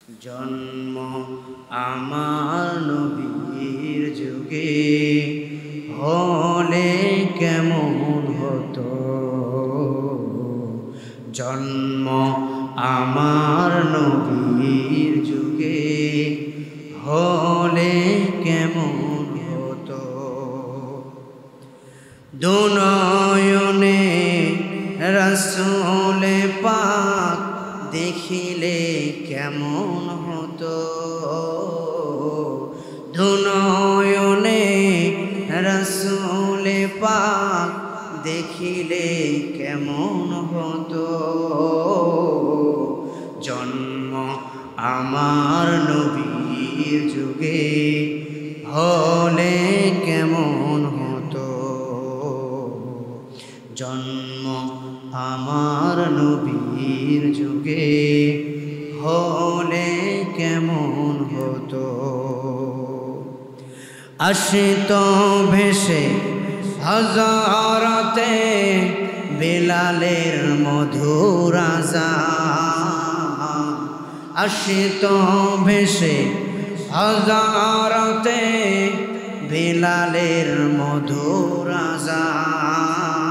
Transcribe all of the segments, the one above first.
জন্ম আমার নবীর যুগে হলে কেমন হতো, জন্ম আমার নবীর যুগে হলে কেমন হতো। দুনয়নে রাসূল পাক দেখিলে কেমন হতো, দুনয়নে রাসূল পাক দেখিলে কেমন হতো। জন্ম আমার নবীর যুগে হলে কেমন হতো, জন্ম আমার নবীর যুগে হলে কেমন হতো। আসিত ভেসে হযরতে বেলালের মধুর আযান, আসিত ভেসে হযরতে বেলালের মধুর আযান।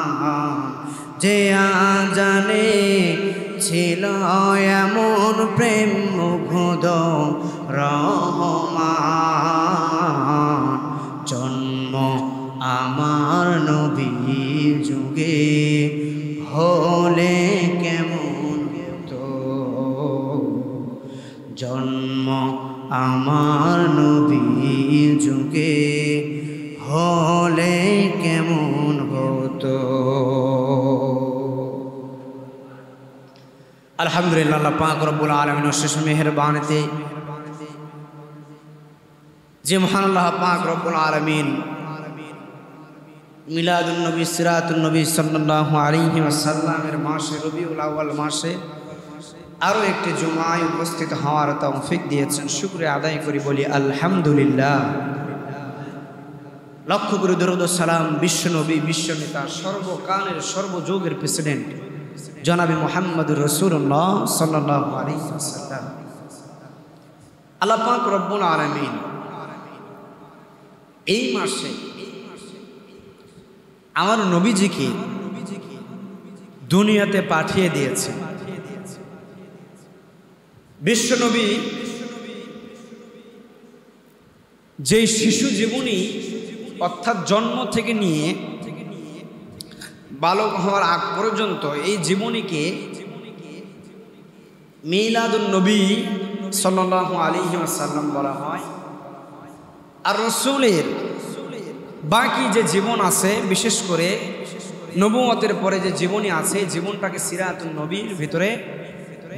যে আজানে ছিল এমন প্রেম মুগ্ধ রহমান, জন্ম আমার নবীর যুগে হলে কেমন হতো, জন্ম আমার নবীর যুগে হলে কেমন হতো। আলহামদুলিল্লাহ, আল্লাহ পাক রব্বুল আলামিনের শেষ মেহেরবানিতে যে মহান আল্লাহ পাক রব্বুল আলামিন মিলাদুন নবী সিরাতুন নবী সাল্লাল্লাহু আলাইহি ওয়াসাল্লামের মাসে রবিউল আউয়াল মাসে আরও একটি জুমায় উপস্থিত হওয়ার তৌফিক দিয়েছেন, শুকরিয়া আদায় করি, বলি আলহামদুলিল্লাহ। লক্ষ করে দরুদ ও সালাম বিশ্বনবী, বিশ্বনেতা, সর্বকালের সর্বযুগের প্রেসিডেন্ট জনাবে মুহাম্মদুর রাসূলুল্লাহ সাল্লাল্লাহু আলাইহি ওয়াসাল্লাম। আল্লাহ পাক রব্বুল আলামিন এই মাসে আমার নবীজিকে দুনিয়াতে পাঠিয়ে দিয়েছে। বিশ্বনবী যেই শিশু জীবনী অর্থাৎ জন্ম থেকে নিয়ে বালক হওয়ার আগ পর্যন্ত এই জীবনীকে মিলাদুন নবী সাল্লাল্লাহু আলাইহি ওয়াসাল্লাম বলা হয়। আর রাসূলের বাকি যে জীবন আছে, বিশেষ করে নবুয়তের পরে যে জীবনী আছে, জীবনটাকে সিরাতুন নবীর ভিতরে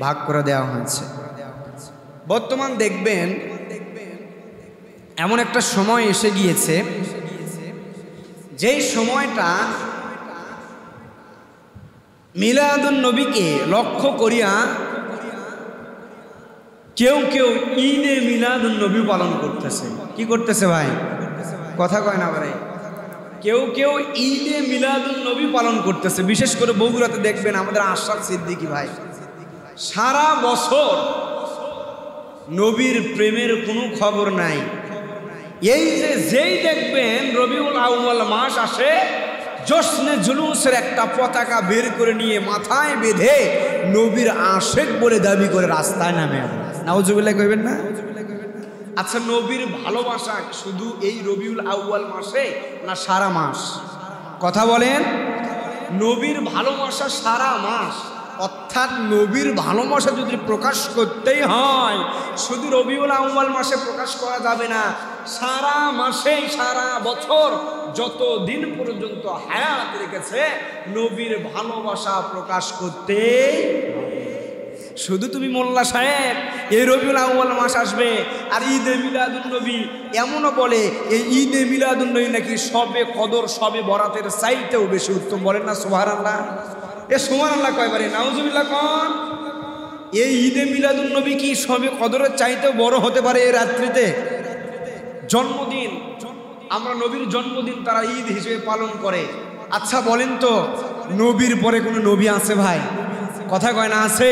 ভাগ করে দেওয়া হয়েছে। বর্তমান দেখবেন এমন একটা সময় এসে গিয়েছে যেই সময়টা মিলাদুন নবীকে লক্ষ্য করিয়া কেউ কেউ ঈদে মিলাদুন নবী পালন করতেছে। কি করতেছে ভাই? কথা কয় না ভাই। কেউ কেউ ঈদে মিলাদুন নবী পালন করতেছে। বিশেষ করে বগুড়াতে দেখবেন আমাদের আশরাফ সিদ্দিকী ভাই সারা বছর নবীর প্রেমের কোনো খবর নাই। এই যে যেই দেখবেন রবিউল আউয়াল মাস আসে, জশ্নে জুলুসের একটা পতাকা বের করে নিয়ে মাথায় বেঁধে নবীর আশেক বলে দাবি করে রাস্তায় নামে। নাউজুবিল্লাহ কইবেন না? আচ্ছা, নবীর ভালোবাসা শুধু এই রবিউল আউয়াল মাসে না সারা মাস? কথা বলেন। নবীর ভালোবাসা সারা মাস, অর্থাৎ নবীর ভালোবাসা যদি প্রকাশ করতেই হয় শুধু রবিউল আউয়াল মাসে প্রকাশ করা যাবে না, সারা মাসে সারা বছর যত দিন পর্যন্ত হায়াত রেখেছে নবীর ভালোবাসা প্রকাশ করতে। শুধু তুমি মোল্লা সাহেব এই রবিউল আউয়াল মাস আসবে আর ঈদে মিলাদুন নবী এমনও বলে এই ঈদে মিলাদুন নবী নাকি সবে কদর সবে বরাতের চাইতেও বেশি উত্তম, বলেন না সুবহানাল্লাহ? এ সুবহানাল্লাহ কয়বারে? নাউজুবিল্লাহ কোন? এই ঈদে মিলাদুন নবী কি সবে কদরের চাইতেও বড় হতে পারে? এই রাত্রিতে জন্মদিন, আমরা নবীর জন্মদিন তারা ঈদ হিসেবে পালন করে। আচ্ছা বলেন তো, নবীর পরে কোনো নবী আছে ভাই? কথা কয় না আছে?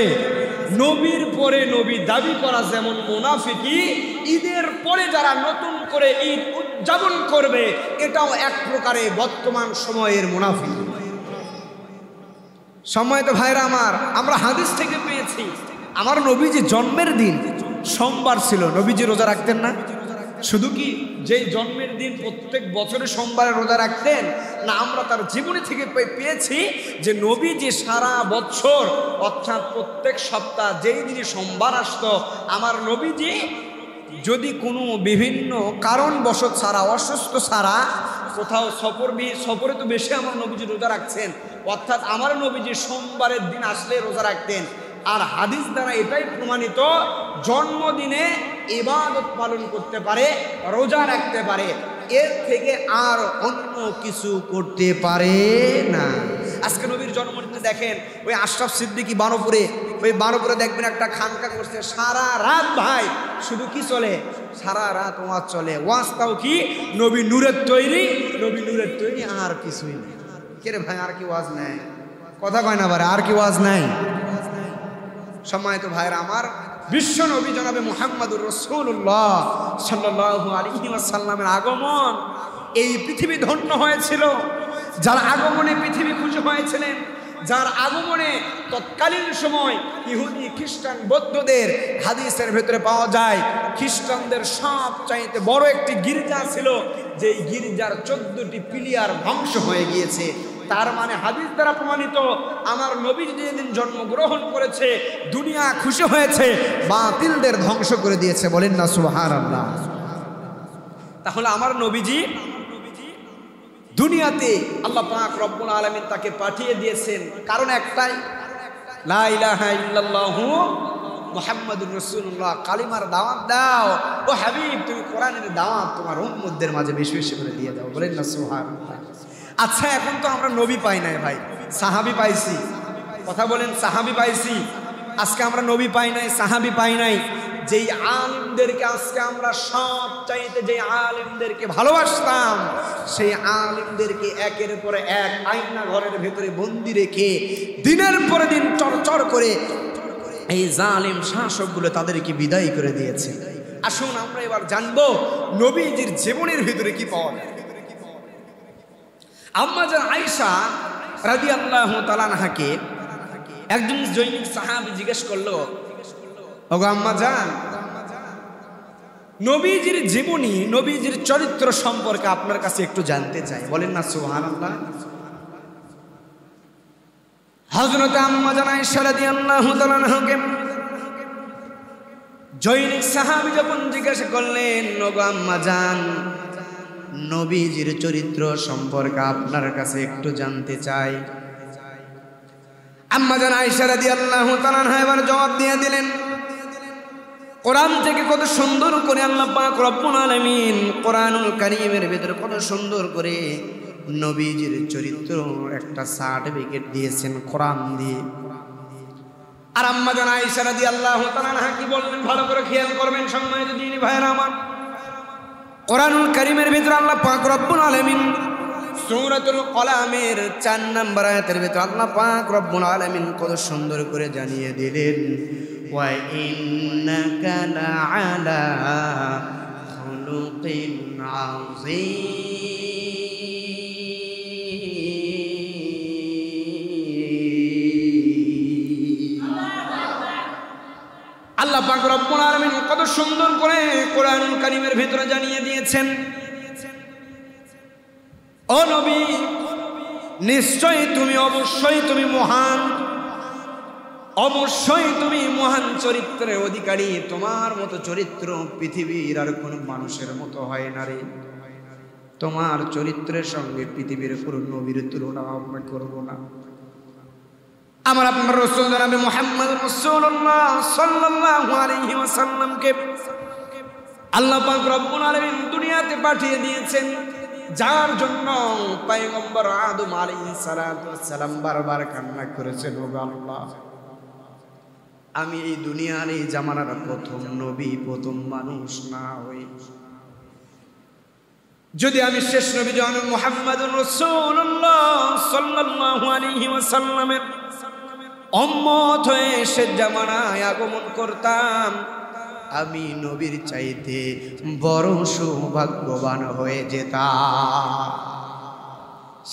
নবীর পরে নবী দাবি করা যেমন মুনাফিকি, ঈদের পরে যারা নতুন করে ঈদ উদযাপন করবে এটাও এক প্রকারে বর্তমান সময়ের মুনাফিকি। সম্মানিত ভাইরা আমার, আমরা হাদিস থেকে পেয়েছি আমার নবীজি জন্মের দিন সোমবার ছিল, নবীজি রোজা রাখতেন না? শুধু কি যে জন্মের দিন প্রত্যেক বছরে সোমবারে রোজা রাখতেন না, আমরা তার জীবনী থেকে পেয়েছি যে নবীজি সারা বছর অর্থাৎ প্রত্যেক সপ্তাহ যেই দিনই সোমবার আসতো আমার নবীজি যদি কোনো বিভিন্ন কারণবশত ছাড়া, অসুস্থ ছাড়া কোথাও সফরে তো বেশি আমার নবীজি রোজা রাখছেন, অর্থাৎ আমার নবীজি সোমবারের দিন আসলে রোজা রাখতেন। আর হাদিস দ্বারা এটাই প্রমাণিত জন্মদিনে ইবাদত পালন করতে পারে, রোজা রাখতে পারে, এর থেকে আর অন্য কিছু করতে পারে না। আজকে নবীর জন্মদিনে দেখেন ওই আশরাফ সিদ্দিকী বানপুরে দেখবেন একটা খানকা করছে সারা রাত, ভাই শুধু কি চলে, সারা রাত ওয়াজ চলে। ওয়াজটাও কি নবী নূরের তৈরি, আর কিছুই নেই। কে রে ভাই, আর কি ওয়াজ নেই? কথা কয় না বারে, আর কি ওয়াজ নাই? সম্মানিত ভাইরা আমার, বিশ্ব নবী জনাবে মুহাম্মদুর রাসূলুল্লাহ সাল্লাল্লাহু আলাইহি ওয়াসাল্লামের আগমন এই পৃথিবী ধন্য হয়েছিল। যার আগমনে পৃথিবী খুশি হয়েছিলেন, যার আগমনে তৎকালীন সময় ইহুদি খ্রিস্টান বৌদ্ধদের হাদিসের ভেতরে পাওয়া যায় খ্রিস্টানদের সবচাইতে বড় একটি গির্জা ছিল, যেই গির্জার 14টি পিলিয়ার ধ্বংস হয়ে গিয়েছে। তার মানে হাদিস দ্বারা প্রমাণিত আমার নবী যেদিন জন্মগ্রহণ করেছে দুনিয়া খুশি হয়েছে, বাতিলদের ধ্বংস করে দিয়েছে। বলেন না সুবহানাল্লাহ। তাহলে আমার নবীজি দুনিয়াতে আল্লাহ পাক রব্বুল আলামিন তাকে পাঠিয়ে দিয়েছেন কারণ একটাই, লা ইলাহা ইল্লাল্লাহু মুহাম্মাদুর রাসূলুল্লাহ, কালিমার দাওয়াত দাও। ও হাবিব, তুমি কোরআনের দাওয়াত তোমার উম্মতদের মাঝে বেশি বেশি করে দিয়ে দাও। বলেন না সুবহানাল্লাহ। আচ্ছা, এখন তো আমরা নবী পাই নাই ভাই, সাহাবী পাইছি। কথা বলেন, সাহাবী পাইছি। আজকে আমরা নবী পাই নাই, সাহাবী পাই নাই। যেই আলেমদেরকে আজকে আমরা সব চাইতে যে আলেমদেরকে ভালোবাসতাম, সেই আলেমদেরকে একের পর এক আয়না ঘরের ভেতরে বন্দি রেখে দিনের পরে দিন চরচর করে এই জালেম শাসকগুলো তাদেরকে বিদায় করে দিয়েছে। আসুন আমরা এবার জানবো নবীজির জীবনের ভিতরে কি পাওয়া যায়। আম্মা জান আয়েশা রাদিয়াল্লাহু তাআলা আনহাকে একজন জৈনিক সাহাবী জিজ্ঞেস করলো, ওগো আম্মা জান, নবীজির জীবনী, নবীজির চরিত্র সম্পর্কে আপনার কাছে একটু জানতে চাই। বলেন না সুবহানাল্লাহ। হযরত আম্মা জান আয়েশা রাদিয়াল্লাহু তাআলা আনহাকে জৈনিক সাহাবী যখন জিজ্ঞাসা করলেন, ওগো আম্মা জান, নবীজির চরিত্র সম্পর্কে আপনার কাছে একটু জানতে চাই, আম্মা জান আয়েশা রাদিয়াল্লাহু তাআলা আনহা এবার জবাব দিয়ে দিলেন, কোরআন থেকে কত সুন্দর করে আল্লাহ পাক রব্বুল আলামিন কোরআনুল কারীমের ভিতরে কত সুন্দর করে নবীজির চরিত্র একটা সার্টিফিকেট দিয়েছেন কোরআন দিয়ে। আর আম্মা জান আয়েশা রাদিয়াল্লাহু তাআলা আনহা কি বললেন ভালো করে খেয়াল করবেন সম্মানিত দিনী ভাইরা আমার। কোরআনুল কারীমের ভিতরে আল্লাহ পাক রব্বুল আলামিন সূরাতুল কলামের 4 নম্বর আয়াতের ভিতরে আল্লাহ পাক রব্বুল আলামিন কত সুন্দর করে জানিয়ে দিলেন, ওয়া ইন্নাকা লাআলা খুলুকিন আযীম। আল্লাহ পাক রব্বুল আলামিন কত সুন্দর করে কোরআনুল কারীমের ভিতরে জানিয়ে দিয়েছেন, ও নবী, নিশ্চয়ই তুমি, অবশ্যই তুমি মহান, অবশ্যই তুমি মহান চরিত্রের অধিকারী। তোমার মতো চরিত্র পৃথিবীর আর কোনো মানুষের মতো হয় না রে। তোমার চরিত্রের সঙ্গে পৃথিবীর কোনো নবীর তুলনা আমরা করব না। আমার আপনার রাসূল জনাবে মুহাম্মদ রাসূলুল্লাহ সাল্লাল্লাহু আলাইহি ওয়াসাল্লামকে আল্লাহ পাক রব্বুল আলামিন দুনিয়াতে পাঠিয়ে দিয়েছেন, যার জন্য পয়গম্বর আদম আলাইহিস সালাতু ওয়াস সালাম বারবার কান্না করেছেন, ও আল্লাহ, আমি এই দুনিয়ার এই জামানার প্রথম নবী, প্রথম মানুষ না হই, যদি আমি শেষ নবী জনাব মুহাম্মদুর রাসূলুল্লাহ সাল্লাল্লাহু আলাইহি ওয়াসাল্লামের উম্মত হয়ে শেষ জামানায় আগমন করতাম, আমি নবীর চাইতে বড় সৌভাগ্যবান হয়ে যেতাম।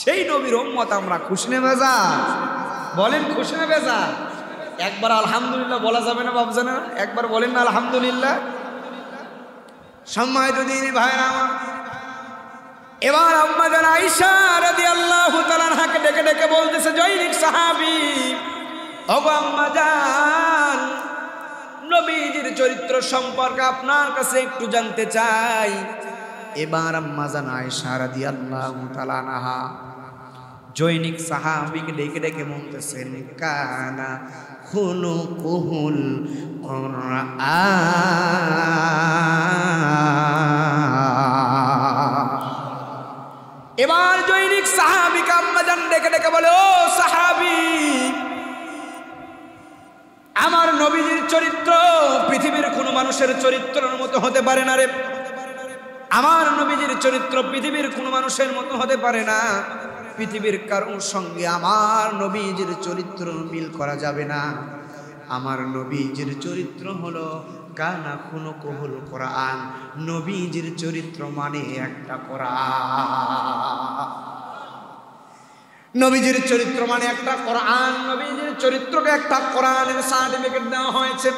সেই নবীর উম্মত আমরা, খুশি না বেজার? বলেন খুশি না বেজার? একবার আলহামদুলিল্লাহ বলা যাবে না বাবজান? একবার বলেন না আলহামদুলিল্লাহ। সম্মানিত দিনী ভাইরা আমার, এবার আম্মা জান আয়েশা রাদিয়াল্লাহু তাআলা আনহাকে ডেকে ডেকে বলতেছে, জৈনিক সাহাবী, ওগো আম্মা জান, নবীজির চরিত্র সম্পর্কে আপনার কাছে একটু জানতে চাই। এবার আম্মা জান আয়েশা রাদিয়াল্লাহু তাআলা আনহা জৈনিক সাহাবীকে ডেকে ডেকে বলতেছেন, কানা খুলুকুহুল কুরআন। এবার জৈনিক সাহাবীকে আম্মা জান ডেকে ডেকে বলে, ও সাহাবী, আমার নবীজির চরিত্র পৃথিবীর কোনো মানুষের চরিত্রের মতো হতে পারে না রে। আমার নবীজির চরিত্র পৃথিবীর কোনো মানুষের মতো হতে পারে না। পৃথিবীর কারোর সঙ্গে আমার নবীজির চরিত্র মিল করা যাবে না। আমার নবীজির চরিত্র হলো কানা খুলুকুহুল কোরআন। নবীজির চরিত্র মানে একটা কোরআন। নবীজির চরিত্র মানে একটা কোরআন। নবীজির চরিত্রকে একটা কোরআনের সার্টিফিকেট দেওয়া হয়েছে।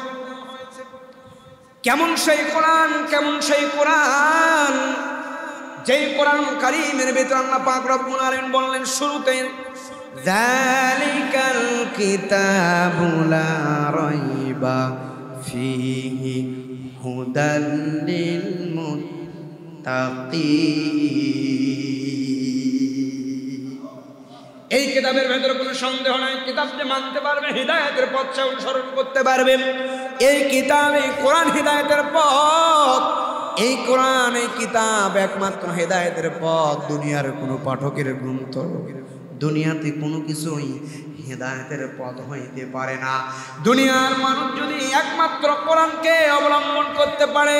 কেমন সেই কোরআন? কেমন সেই কোরআন? যেই কোরআন কারীমের ভিতর আল্লাহ পাক রব্বুল আলামিন বললেন শুরুতে, যালিকাল কিতাবু লা রাইবা ফীহি হুদাল লিল মুত্তাকিন। এই কিতাবের ভেতরে কোনো সন্দেহ নাই, কিতাবকে মানতে পারবে, হিদায়াতের পথ অনুসরণ করতে পারবে। এই কিতাব, এই কোরআন হিদায়াতের পথ। এই কোরআন, এই কিতাব একমাত্র হেদায়েতের পথ। দুনিয়ার কোনো পাঠকের গ্রন্থ, দুনিয়াতে কোনো কিছুই হেদায়েতের পথ হইতে পারে না। দুনিয়ার মানুষ যদি একমাত্র কোরআনকে অবলম্বন করতে পারে,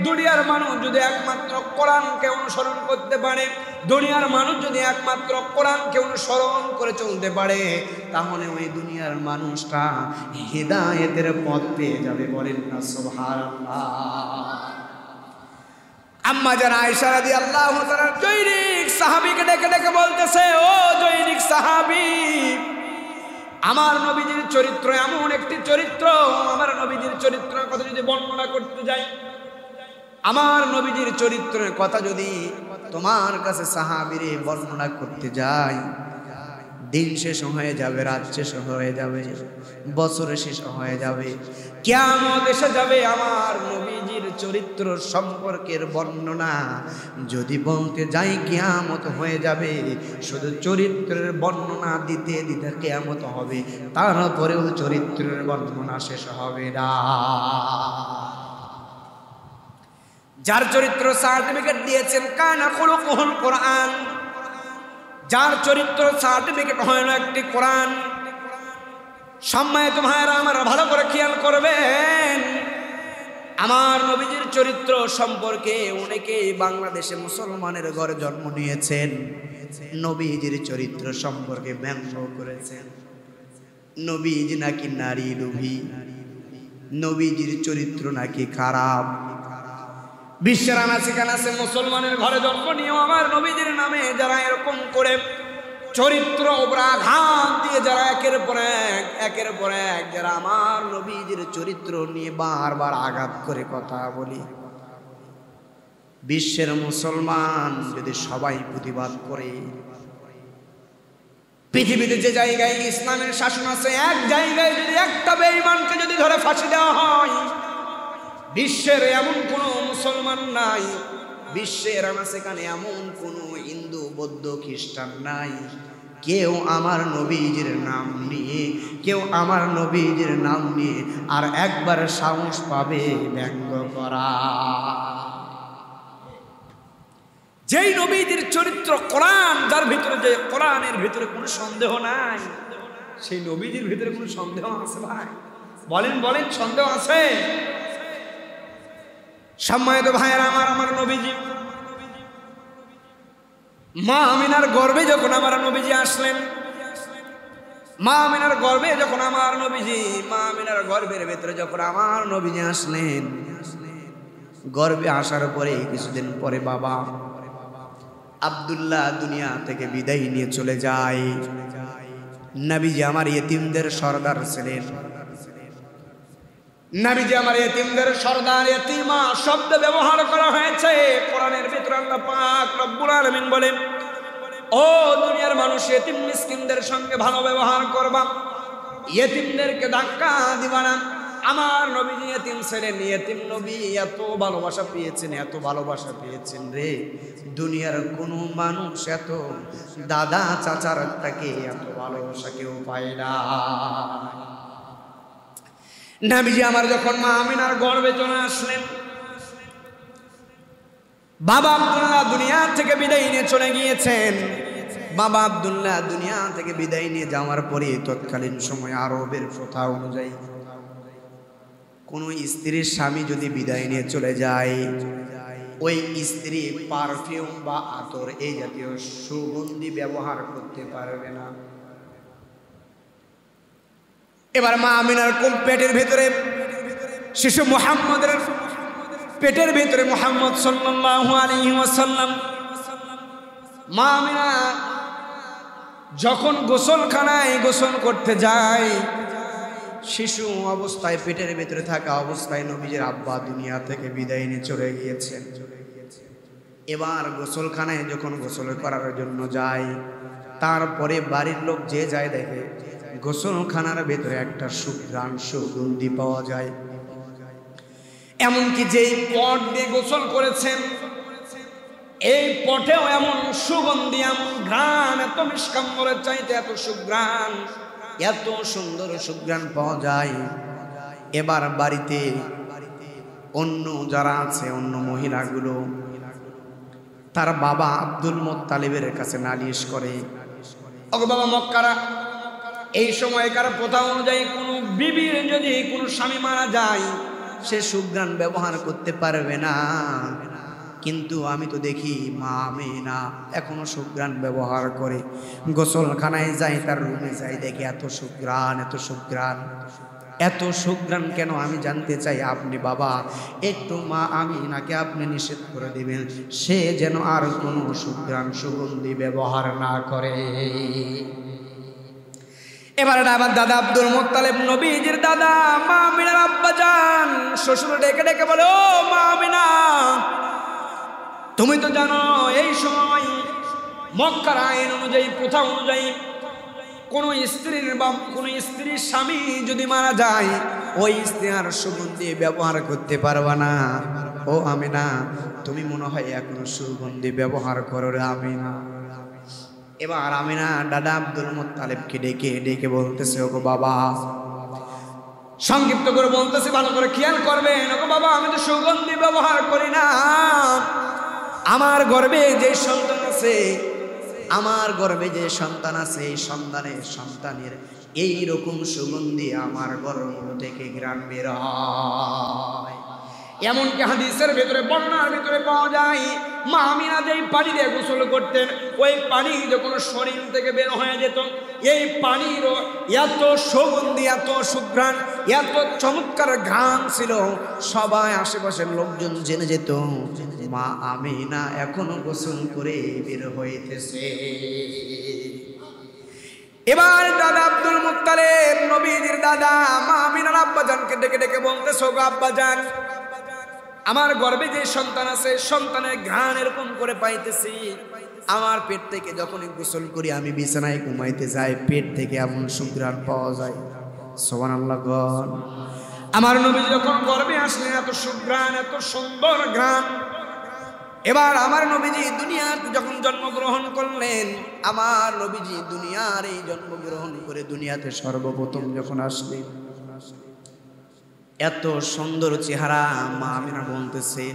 দুনিয়ার মানুষ যদি একমাত্র কোরআনকে অনুসরণ করতে পারে, দুনিয়ার মানুষ যদি একমাত্র কোরআনকে অনুসরণ করে চলতে পারে, তাহলে ওই দুনিয়ার মানুষটা হেদায়েতের পথ পেয়ে যাবে। বলেন না সুবহানাল্লাহ। আম্মা জান আয়েশা রাদিয়াল্লাহু তাআলা জৈনিক সাহাবীকে ডেকে ডেকে বলতেছে, ও জৈনিক সাহাবী, আমার নবীজির চরিত্র এমন একটি চরিত্র, আমার নবীজির চরিত্রের কথা যদি বর্ণনা করতে যাই, আমার নবীজির চরিত্রের কথা যদি তোমার কাছে সাহাবীরে বর্ণনা করতে যাই, দিন শেষ হয়ে যাবে, রাত শেষ হয়ে যাবে, বছর শেষ হয়ে যাবে, কিয়ামত এসে যাবে। আমার নবীজির চরিত্র সম্পর্কের বর্ণনা যদি বলতে যাই, কিয়ামত হয়ে যাবে। শুধু চরিত্রের বর্ণনা দিতে দিতে কিয়ামত হবে, তারপরেও চরিত্রের বর্ণনা শেষ হবে না। যার চরিত্র সার্টিফিকেট দিয়েছেন কানা খুলুকুহুল কোরআন, যার চরিত্র সার্টিফিকেট হলো একটি কোরআন। সম্মানিত ভাইরা আমার, ভালো করে খেয়াল করবেন, আমার নবীজির চরিত্র সম্পর্কে অনেকেই বাংলাদেশে মুসলমানের ঘরে জন্ম নিয়েছেন, নবীজির চরিত্র সম্পর্কে ব্যঙ্গ করেছেন। নবীজি নাকি নারী লোভী, নবীজির চরিত্র নাকি খারাপ। বিশ্বের আনাচে কানাচে মুসলমানের ঘরে জন্ম নিয়েও আমার নবীজির নামে যারা এরকম করে চরিত্র উপর আঘাত দিয়ে যারা একের পর এক যারা আমার নবীজির চরিত্র নিয়ে বারবার আঘাত করে কথা বলি, বিশ্বের মুসলমান যদি সবাই প্রতিবাদ করে, পৃথিবীতে যে জায়গায় ইসলামের শাসন আছে, এক জায়গায় যদি একটা বেঈমানকে যদি ধরে ফাঁসি দেওয়া হয়, বিশ্বের এমন কোনো মুসলমান নাই, বিশ্বের সেখানে এমন কোনো হিন্দু বৌদ্ধ খ্রিস্টান নাই, কেউ আমার নবীজির নাম নিয়ে, কেউ আমার নবীজির নাম নিয়ে আর একবার সাহস পাবে ব্যঙ্গ করা। যেই নবীজির চরিত্র কোরআন, যার ভিতরে, যে কোরআনের ভিতরে কোনো সন্দেহ নাই, সেই নবীজির ভিতরে কোনো সন্দেহ আছে ভাই? বলেন বলেন, সন্দেহ আছে? সম্মানিত ভাইয়েরা আমার, আমার নবীজি মা আমিনার গর্ভে যখন আমার নবীজি আসলেন, মা আমিনার গর্ভে যখন আমার নবীজি, মা আমিনার গর্ভের ভেতরে যখন আমার নবীজি আসলেন, গর্ভে আসার পরে কিছুদিন পরে বাবা আব্দুল্লাহ দুনিয়া থেকে বিদায় নিয়ে চলে যায়। নবীজি আমার ইতিমদের সর্দার ছিলেন। নবীজি আমার ইতিমদের সর্দার, ইতিমা শব্দ ব্যবহার করা হয়েছে কোরআনের ভিতরে। আল্লাহ পাক রব্বুল আলামিন বলেন, ও দুনিয়ার মানুষ, ইতিম মিসকিনদের সঙ্গে ভালো ব্যবহার করবা, ইতিমদেরকে ধাক্কা দিবা না। আমার নবীজি ইতিম ছিলেন, ইতিম নবী এত ভালোবাসা পেয়েছেন, এত ভালোবাসা পেয়েছেন রে, দুনিয়ার কোনো মানুষ এত দাদা চাচার তাকে এত ভালোবাসা কেউ পায় না। নবীজি আমার যখন মা আমিনার গর্ভে চলে আসলেন, বাবা আব্দুল্লাহ দুনিয়া থেকে বিদায় নিয়ে চলে গিয়েছেন। বাবা আব্দুল্লাহ দুনিয়া থেকে বিদায় নিয়ে যাওয়ার পরে তৎকালীন সময় আরবের প্রথা অনুযায়ী কোনো স্ত্রীর স্বামী যদি বিদায় নিয়ে চলে যায়, ওই স্ত্রী পারফিউম বা আতর এই জাতীয় সুগন্ধি ব্যবহার করতে পারবে না। এবার মা আমিনার পেটের ভেতরে শিশু মুহাম্মদের পেটের ভেতরে মুহাম্মদ সাল্লাল্লাহু আলাইহি ওয়াসাল্লাম, মা আমিনা যখন গোসলখানায় গোসল করতে যায়, শিশু অবস্থায় পেটের ভেতরে থাকা অবস্থায় নবীজির আব্বা দুনিয়া থেকে বিদায় নিয়ে চলে গিয়েছেন। এবার গোসলখানায় যখন গোসল করার জন্য যায়, তারপরে বাড়ির লোক যে যায় দেখে গোসলখানার ভেতরে একটা সুঘ্রাণ সুগন্ধি পাওয়া যায়। এমনকি যেই পট দিয়ে গোসল করেছেন, এই পটেও এমন সুগন্ধি, এমন ঘ্রাণ, এত মিষ্কাম্বরের চাইতে এত সুঘ্রাণ, এত সুন্দর সুঘ্রাণ পাওয়া যায়। এবার বাড়িতে অন্য যারা আছে, অন্য মহিলাগুলো তার বাবা আব্দুল মুত্তালিবের কাছে নালিশ করে, ওগো বাবা মক্কারা, এই সময়কার প্রথা অনুযায়ী কোনো বিবির যদি কোনো স্বামী মারা যায়, সে সুঘ্রাণ ব্যবহার করতে পারবে না, কিন্তু আমি তো দেখি মা আমিনা এখনো সুঘ্রাণ ব্যবহার করে। গোসলখানায় যাই, তার রুমে যাই, দেখি এত সুঘ্রাণ, এত সুঘ্রাণ, এত সুঘ্রাণ কেন? আমি জানতে চাই, আপনি বাবা একটু মা আমিনাকে আপনি নিষেধ করে দিবেন, সে যেন আর কোনো সুঘ্রাণ সুগন্ধি ব্যবহার না করে। এবার আমার দাদা আব্দুল মুত্তালিব, নবীজির দাদা, মা আমিনার আব্বাজান, শ্বশুর ডেকে ডেকে বলে, ও মা আমিনা, তুমি তো জানো এই সময় মক্কার আইন অনুযায়ী, প্রথা অনুযায়ী কোনো স্ত্রীর বা কোনো স্ত্রীর স্বামী যদি মারা যায়, ওই স্ত্রী আর সুগন্ধি ব্যবহার করতে পারবা না। ও আমিনা, তুমি মনে হয় এখনো সুগন্ধি ব্যবহার করো রে আমিনা। এবার আমিনা দাদা আব্দুল মুত্তালিবকে ডেকে ডেকে বলতেছে, ওগো বাবা, সংক্ষিপ্ত করে বলতেছে, ভালো করে খেয়াল করবেন, ওগো বাবা, আমি তো সুগন্ধি ব্যবহার করি না। আমার গর্ভে যে সন্তান আছে, আমার গর্ভে যে সন্তান আছে, এই সন্তানের এই রকম সুগন্ধি আমার গর্ভ থেকে ঘ্রাণ বের হয়। এমনকি হাদিসের ভেতরে, বর্ণনার ভেতরে পাওয়া যায়, মা আমিনা যেই পানি দিয়ে গোসল করতেন, ওই পানি যখন শরীর থেকে বের হয়ে যেত, এই পানিরও এত সুগন্ধি, এত সুঘ্রাণ, এত চমৎকার ঘ্রাণ ছিল, সবাই আশেপাশের লোকজন জেনে যেত মা আমিনা এখনো গোসল করে বের হইতেছে। এবার দাদা আব্দুল মুত্তালিব, নবীজির দাদা, মা আমিনার আব্বাজানকে ডেকে ডেকে বলতেছে, ওগো আব্বাজান, আমার গর্ভে যে সন্তান আছে, সন্তানের ঘ্রাণ এরকম করে পাইতেছি, আমার পেট থেকে যখনই গোসল করি, আমি বিছানায় ঘুমাইতে যাই, পেট থেকে এমন সুঘ্রাণ পাওয়া যায়। সুবহানাল্লাহ। আমার নবী যখন গর্ভে আসলেন, এত সুঘ্রাণ, এত সুন্দর ঘ্রাণ। এবার আমার নবীজি দুনিয়াতে যখন জন্মগ্রহণ করলেন, আমার নবীজি দুনিয়ার এই জন্মগ্রহণ করে দুনিয়াতে সর্বপ্রথম যখন আসলেন, এত সুন্দর চেহারা। মা আমিনা বলতেছে,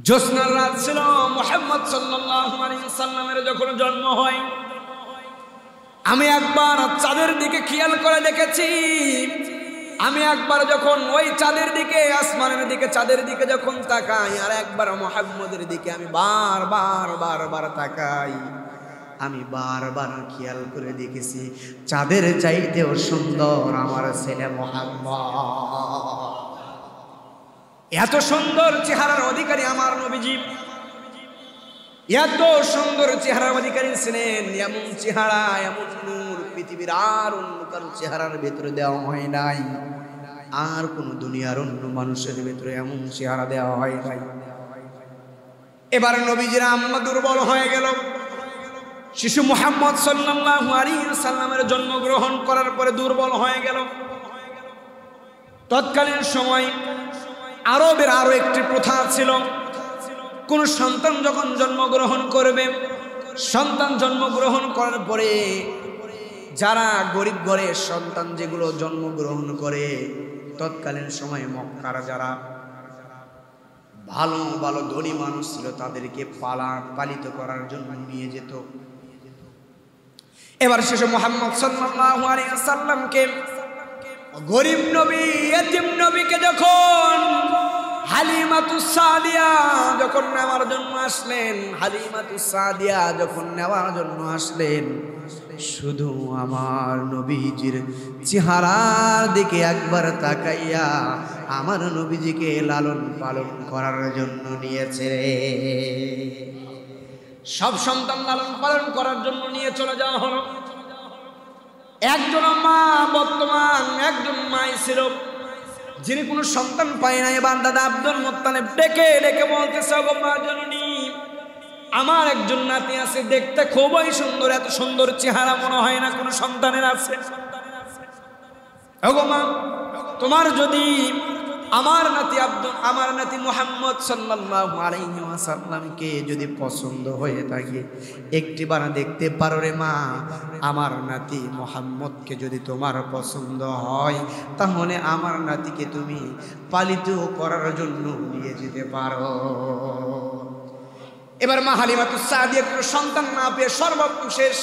জ্যোৎস্নার রাত ছিল, মুহাম্মদ সাল্লাল্লাহু আলাইহি সাল্লামের যখন জন্ম হয়, আমি একবার চাঁদের দিকে খেয়াল করে দেখেছি। আমি একবার যখন ওই চাঁদের দিকে, আসমানের দিকে, চাঁদের দিকে যখন তাকাই, আর একবার মুহাম্মদের দিকে আমি বারবার তাকাই, আমি বারবার খেয়াল করে দেখেছি চাঁদের চাইতেও সুন্দর আমার ছেলে মুহাম্মদ। এত সুন্দর চেহারার অধিকারী আমার নবীজি, এত সুন্দর চেহারার অধিকারী ছিলেন। এমন চেহারা, এমন নূর পৃথিবীর আর অন্য কারো চেহারার ভেতরে দেওয়া হয় নাই, আর কোন দুনিয়ার অন্য মানুষের ভেতরে এমন চেহারা দেওয়া হয় নাই। এবার নবীজির আম্মা দুর্বল হয়ে গেল। শিশু মুহাম্মদ সাল্লাল্লাহু আলাইহি ওয়াসাল্লামের জন্মগ্রহণ করার পরে দুর্বল হয়ে গেল। তৎকালীন সময় আরবের আরো একটি প্রথা ছিল, কোন সন্তান যখন জন্মগ্রহণ করবে, সন্তান জন্মগ্রহণ করার পরে যারা গরিব ঘরের সন্তান যেগুলো জন্মগ্রহণ করে, তৎকালীন সময়ে মক্কার যারা ভালো ভালো ধনী মানুষ ছিল তাদেরকে পালিত করার জন্য নিয়ে যেত। এবার শিশু মুহাম্মদ সাল্লাল্লাহু আলাইহি ওয়াসাল্লামকে গরিব নবী, ইতিম নবীকে যখন হালিমাতুস সাদিয়া যখন নেওয়ার জন্য আসলেন, হালিমাতুস সাদিয়া যখন নেওয়ার জন্য আসলেন, শুধু আমার নবীজির চেহারার দিকে একবার তাকাইয়া আমার নবীজিকে লালন পালন করার জন্য নিয়েছে। সব সন্তান লালন পালন করার জন্য নিয়ে চলে যাওয়া হলো। একজন মা, বর্তমান একজন মাই ছিল যিনি কোনো সন্তান পায় না। এবার দাদা আব্দুল মুত্তালিব ডেকে ডেকে বলতেছে, গো মা জননী, আমার একজন নাতি আছে, দেখতে খুবই সুন্দর, এত সুন্দর চেহারা মনে হয় না কোনো সন্তানের আছে। ওগো মা, তোমার যদি আমার নাতি মুহাম্মদ সাল্লাল্লাহু আলাইহি ওয়াসাল্লামকে যদি পছন্দ হয়ে থাকে, একটিবার দেখতে পারো রে মা। আমার নাতি মুহাম্মদকে যদি তোমার পছন্দ হয়, তাহলে আমার নাতিকে তুমি পালিত করার জন্য নিয়ে যেতে পারো। এবার মা হালিমাতুস সাদিয়া কোনো সন্তান না পেয়ে সর্বশেষ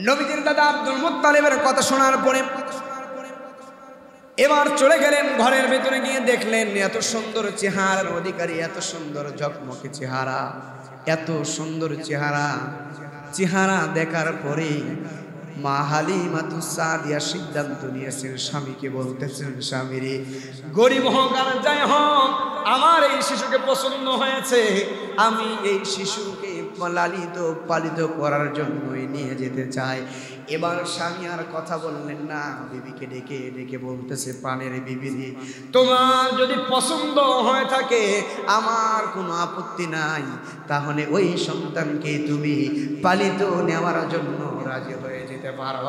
নবীজির দাদা আব্দুল মুত্তালিবের কথা শোনার পরে এবার চলে গেলেন ঘরের ভেতরে, গিয়ে দেখলেন এত সুন্দর চেহারার অধিকারী, এত সুন্দর ঝকমকে চেহারা, এত সুন্দর চেহারা দেখার পরে মা হালিমাতুস সাদিয়া সিদ্ধান্ত নিয়েছেন, স্বামীকে বলতেছেন, স্বামী রে, গরিব হোক আর যাই হোক, আমার এই শিশুকে পছন্দ হয়েছে, আমি এই শিশুকে লালিত পালিত করার জন্যই নিয়ে যেতে চাই। এবার স্বামী আর কথা বললেন না, বিবিকে ডেকে ডেকে বলতেছে, প্রাণের বিবি, তোমার যদি পছন্দ হয়ে থাকে আমার কোনো আপত্তি নাই, তাহলে ওই সন্তানকে তুমি পালিত নেওয়ার জন্য রাজি হয়ে যেতে পারো।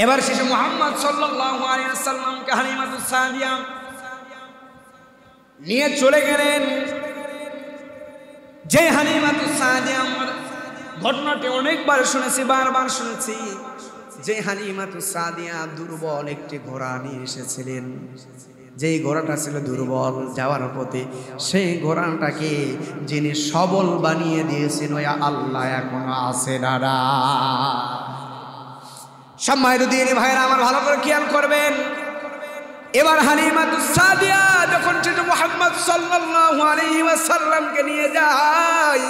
এবার শিশু মুহাম্মদ সাল্লাল্লাহু আলাইহি ওয়াসাল্লামকে হালিমাতুস সাদিয়া নিয়ে চলে গেলেন। যে হালিমাতুস সাদিয়া, ঘটনাটি অনেকবার শুনেছি, বারবার শুনেছি, যে হালিমাতুস সাদিয়া দুর্বল একটি ঘোড়া নিয়ে এসেছিলেন। যেই ঘোড়াটা ছিল দুর্বল, যাওয়ার পথে সেই ঘোড়াটাকে যিনি সবল বানিয়ে দিয়েছেন ওই আল্লাহ এখনো আছে দাদা। সম্মানিত দিনী ভাইরা আমার, ভালো করে খেয়াল করবেন। এবার হালিমাতুস সাদিয়া যখন শিশু মুহাম্মদ সাল্লাল্লাহু আলাইহি ওয়াসাল্লামকে নিয়ে যায়,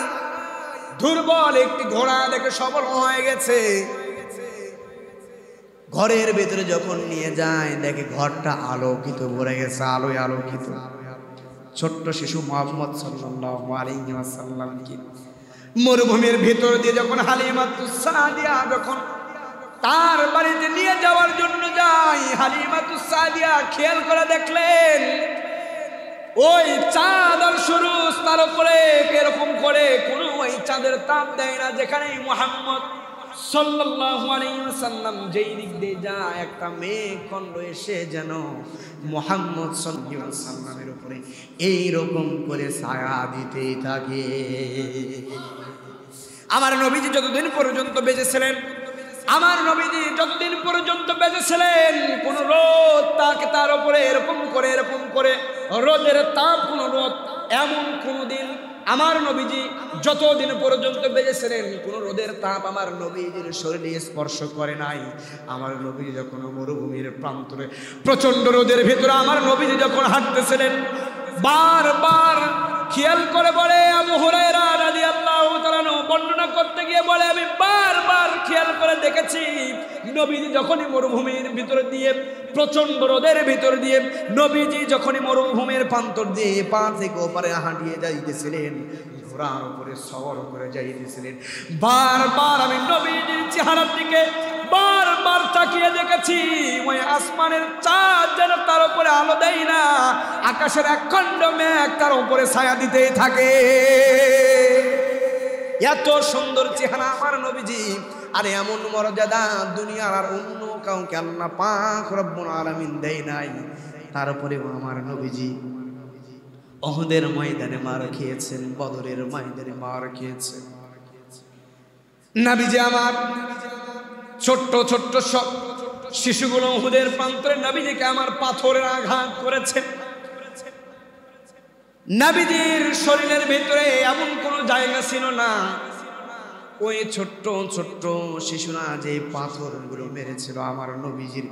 দুর্বল একটি ঘোড়া দেখে সবল হয়ে গেছে। ঘরের ভেতরে যখন নিয়ে যায়, দেখে ঘরটা আলোকিত, ভরে গেছে আলোয় আলোকিত। ছোট্ট শিশু মুহাম্মদ সাল্লাল্লাহু আলাইহি ওয়াসাল্লামকে মরুভূমির ভেতর দিয়ে যখন হালিমাতুস সাদিয়া যখন তার বাড়িতে নিয়ে যাওয়ার জন্য যায়, হালিমাতুস সাদিয়া খেয়াল করে দেখলেন ওই চাঁদ আর সূরজ তার উপরে এরকম করে কোনো ওই চাঁদের তাপ দেয় না, যেখানে মুহাম্মদ সাল্লাল্লাহু আলাইহি ওয়াসাল্লাম যেই দিক দিয়ে যায়, একটা মেঘখণ্ড এসে যেন মুহাম্মদ সাল্লাল্লাহু আলাইহি ওয়াসাল্লামের উপরে এইরকম করে ছায়া দিতেই থাকে। আমার নবীজি যতদিন পর্যন্ত বেঁচে ছিলেন, কোন রোদ তাকে তার উপরে এরকম করে রোদের তাপ, কোন রোদ এমন কোনদিন আমার নবীজি যতদিন পর্যন্ত বেঁচে ছিলেন কোন রোদের তাপ আমার নবীজির শরীরে স্পর্শ করে নাই। আমার নবীজি যখন মরুভূমির প্রান্তরে প্রচন্ড রোদের ভিতরে আমার নবীজি যখন হাঁটতেছিলেন, বারবার খেয়াল করে বলে আবু হুরায়রা রাদিয়াল্লাহু বর্ণনা করতে গিয়ে বলে, আমি বারবার খেয়াল করে দেখেছি নবীজি যখনই মরুভূমির ভিতর দিয়ে, প্রচন্ড রোদের ভিতর দিয়ে, নবীজি যখনই মরুভূমির প্রান্তর দিয়ে পা থেকে ওপারে হাঁটিয়ে যাইতেছিলেন, ঘোড়ার উপরে সওয়ার করে যাইতেছিলেন, বারবার আমি নবীজির চেহারার দিকে বারবার তাকিয়ে দেখেছি ওই আসমানের চাঁদ যেন তার উপরে আলো দেয় না, আকাশের এক খণ্ড মেঘ তার উপরে ছায়া দিতেই থাকে। এত সুন্দর চেহারা আমার নবীজি, আর এমন মর্যাদা দুনিয়ার আর অন্য কাউকে আল্লাহ পাক রব্বুল আলামিন দেয় নাই। তারপরেও আমার নবীজি উহুদের ময়দানে মার খেয়েছেন, বদরের ময়দানে মার খেয়েছেন। নবীজি আমার ছোট্ট ছোট্ট সব শিশুগুলো উহুদের প্রান্তরে নবীজিকে আমার পাথরের আঘাত করেছে। নবীজির শরীরের ভিতরে এমন কোন জায়গা ছিল না, ওই ছোট্ট ছোট্ট শিশুরা যে পাথরগুলো মেরেছিল আমার নবীজির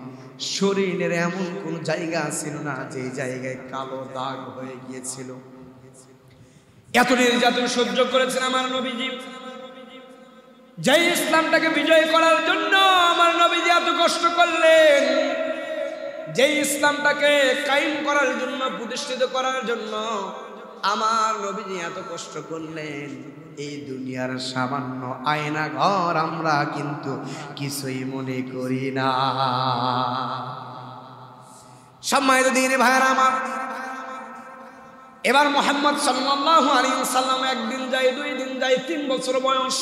শরীরের এমন কোন জায়গা ছিল না যে জায়গায় কালো দাগ হয়ে গিয়েছিল। এত নির্যাতন সহ্য করেছেন আমার নবীজি। যে ইসলামটাকে বিজয় করার জন্য আমার নবীজি এত কষ্ট করলেন, যে ইসলামটাকে কায়েম করার জন্য, প্রতিষ্ঠিত করার জন্য আমার নবীজি এত কষ্ট করলেন, এই দুনিয়ার সামান্য আয়না ঘর আমরা কিন্তু কিছুই মনে করি না। সম্মানিত দিনী ভাইরা আমার, এবার মুহাম্মদ সাল্লাল্লাহু আলাইহি ওয়াসাল্লাম একদিন যায়, 2 দিন যায়, 3 বছর বয়স,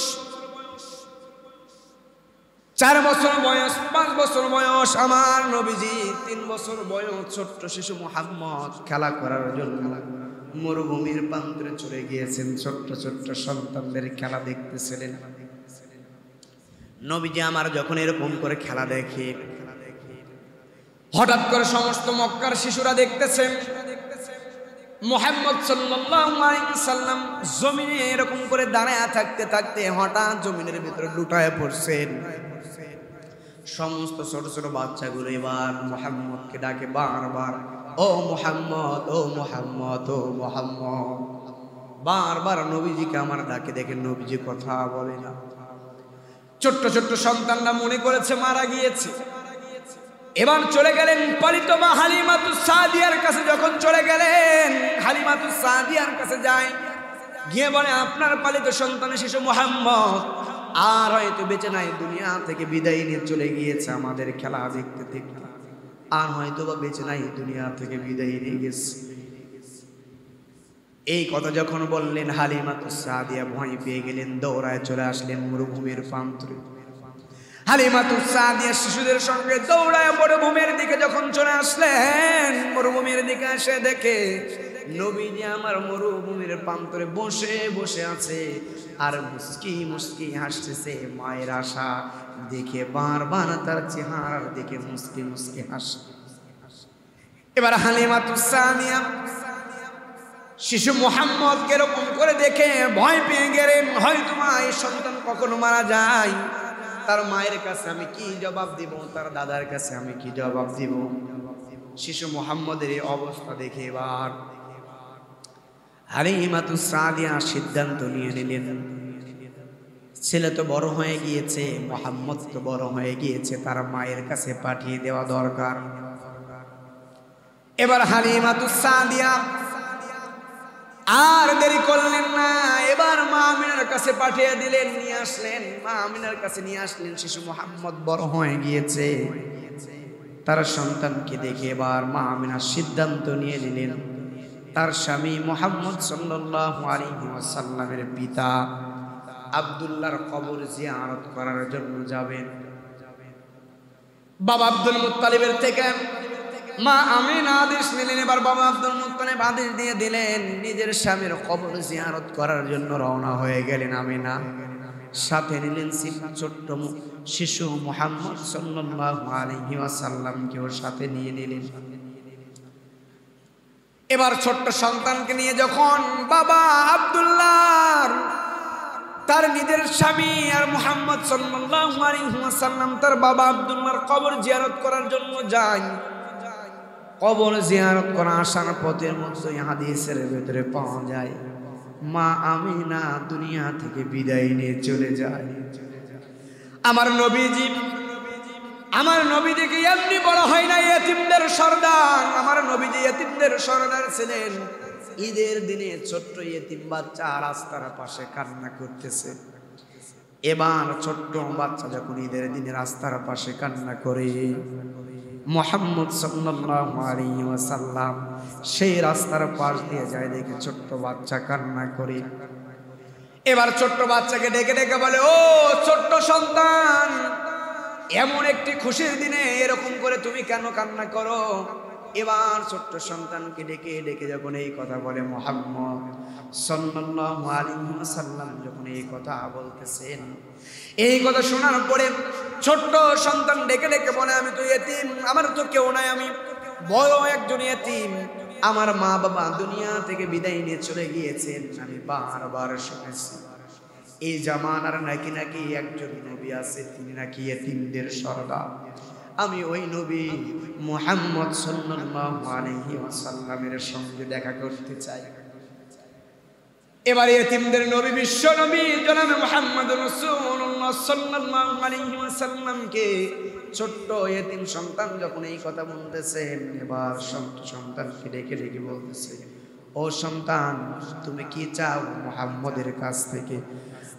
4 বছর বয়স, 5 বছর বয়স আমার নবীজি, 3 বছর বয়স ছোট্ট শিশু মুহাম্মদ খেলা করার জন্য মরুভূমির প্রান্তরে চলে গিয়েছেন। ছোট্ট ছোট্ট সন্তানদের খেলা দেখতেছিলেন। নবীজি আমার যখন এরকম করে খেলা দেখে, হঠাৎ করে সমস্ত মক্কার শিশুরা দেখতেছেন মুহাম্মদ সাল্লাল্লাহু আলাইহি ওয়াসাল্লাম জমিনে এরকম করে দাঁড়ায় থাকতে থাকতে হঠাৎ জমিনের ভিতরে লুটায় পড়ছেন। সমস্ত ছোট ছোট বাচ্চাগুলো এবার মুহাম্মদকে ডাকে বারবার, ও মুহাম্মদ, ও মুহাম্মদ, ও মুহাম্মদ। বারবার নবীজিকে আমার ডাকে, দেখেন নবীজি কথা বলে না। ছোট্ট ছোট্ট সন্তানরা মনে করেছে মারা গিয়েছে। এবার চলে গেলেন পালিত মা হালিমাতুস সাদিয়ার কাছে। যখন চলে গেলেন, হালিমাতুস সাদিয়ার কাছে যায়, গিয়ে বলে, আপনার পালিত সন্তান শিশু মুহাম্মদ আর হয়তো বেঁচে নাই, দুনিয়া থেকে বিদায় নিয়ে চলে গিয়েছে আমাদের খেলা দেখতে দেখতে, আর হয়তো বা বেঁচে নাই, দুনিয়া থেকে বিদায় নিয়ে গেছে। এই কথা যখন বললেন, হালিমাতুস সাদিয়া ভয় পেয়ে গেলেন, দৌড়ায় চলে আসলেন মরুভূমির প্রান্তরে। হালিমাতুস সাদিয়া শিশুদের সঙ্গে দৌড়ায় মরুভূমির দিকে যখন চলে আসলেন, মরুভূমির দিকে এসে দেখে নবীজি আমার মরুভূমির প্রান্তরে বসে বসে আছে, আর মুস্কি মুস্কি হাসতেছে। মায়ের আশা দেখে বারবার তার চেহারার দিকে মুস্কি মুস্কি হাসে। এবার হালিমাতুস সাদিয়া শিশু মুহাম্মদকে এরকম করে দেখে ভয় পেয়ে গেলেন, হয়তো মা এই সন্তান কখনো মারা যায়, তার মায়ের কাছে আমি কি জবাব দিব, তার দাদার কাছে আমি কি জবাব দিব। শিশু মুহাম্মদের এই অবস্থা দেখে এবার হালিমাতুস সাদিয়া সিদ্ধান্ত নিয়ে নিলেন, ছেলে তো বড় হয়ে গিয়েছে, মুহাম্মদ তো বড় হয়ে গিয়েছে, তার মায়ের কাছে পাঠিয়ে দেওয়া দরকার। এবার হালিমাতুস সাদিয়া আর দেরি করলেন না, এবার মা আমিনার কাছে পাঠিয়ে দিলেন, নিয়ে আসলেন। মা আমিনার কাছে নিয়ে আসলেন, শিশু মুহাম্মদ বড় হয়ে গিয়েছে, তার সন্তানকে দেখে এবার মা আমিনা সিদ্ধান্ত নিয়ে নিলেন তার স্বামী মুহাম্মদ সাল্লাল্লাহু আলাইহি ওয়াসাল্লামের পিতা আব্দুল্লাহর কবর জিয়ারত করার জন্য যাবেন। বাবা আব্দুল মুত্তালিবের থেকে মা আমিনা আদেশ নিলেন। এবার বাবা আব্দুল মুত্তালিব আদেশ দিয়ে দিলেন, নিজের স্বামীর কবর জিয়ারত করার জন্য রওনা হয়ে গেলেন আমিনা। সাথে নিলেন ছোট্ট শিশু মুহাম্মদ সাল্লাল্লাহু আলাইহি ওয়াসাল্লামকেও সাথে নিয়ে নিলেন। এবার ছোট্ট সন্তানকে নিয়ে যখন বাবা আব্দুল্লাহ তার নিজের স্বামী আর মুহাম্মদ সাল্লাল্লাহু আলাইহি ওয়াসাল্লাম তার বাবা আব্দুল্লাহর কবর জিয়ারত করার জন্য যায়, কবর জিয়ারত করা আসার পথের মধ্যে হাদিসের ভিতরে পাওয়া যায় মা আমিনা দুনিয়া থেকে বিদায় নিয়ে চলে যায়। আমার নবীজিকে এমনি বলা হয় না ইয়েতিমদের সর্দার। আমার নবীজি ইয়েতিমদের সর্দার ছিলেন। ঈদের দিনে ছোট্ট ইয়েতিম বাচ্চা রাস্তার পাশে কান্না করতেছে। এবার ছোট্ট বাচ্চা যখন ঈদের দিনে রাস্তার পাশে কান্না করে, মুহাম্মদ সাল্লাল্লাহু আলাইহি ওয়াসাল্লাম সেই রাস্তার পাশ দিয়ে যায়, দেখে ছোট্ট বাচ্চা কান্না করে। এবার ছোট্ট বাচ্চাকে ডেকে ডেকে বলে, ও ছোট্ট সন্তান, এমন একটি খুশির দিনে এরকম করে তুমি কেন কান্না করো? এবার ছোট্ট সন্তানকে ডেকে ডেকে যখন এই কথা বলে, মুহাম্মদ সাল্লাল্লাহু আলাইহি ওয়াসাল্লাম যখন এই কথা বলতেছেন, এই কথা শোনার পরে ছোট্ট সন্তান ডেকে ডেকে বলে, আমি তো ইয়েতিম, আমার তো কেউ নাই, আমি বড় একজন ইয়েতিম, আমার মা বাবা দুনিয়া থেকে বিদায় নিয়ে চলে গিয়েছেন। আমি বারবার শুনেছি এই জামানার নাকি একজন নবী আছে, তিনি নাকি ইয়েতিমদের সর্দার। আমি ওই নবী মুহাম্মদ সাল্লাল্লাহু আলাইহি ওয়াসাল্লামের সঙ্গে দেখা করতে চাই। এবার ইয়েতিমদের নবী বিশ্ব নবী জনাবে মুহাম্মদুর রাসূলুল্লাহ সাল্লাল্লাহু আলাইহি ওয়াসাল্লামকে ছোট্ট ইয়েতিম সন্তান যখন এই কথা বলতেছেন, এবার সন্তানকে ডেকে ডেকে বলতেছে, ও সন্তান, তুমি কি চাও মুহাম্মদের কাছ থেকে?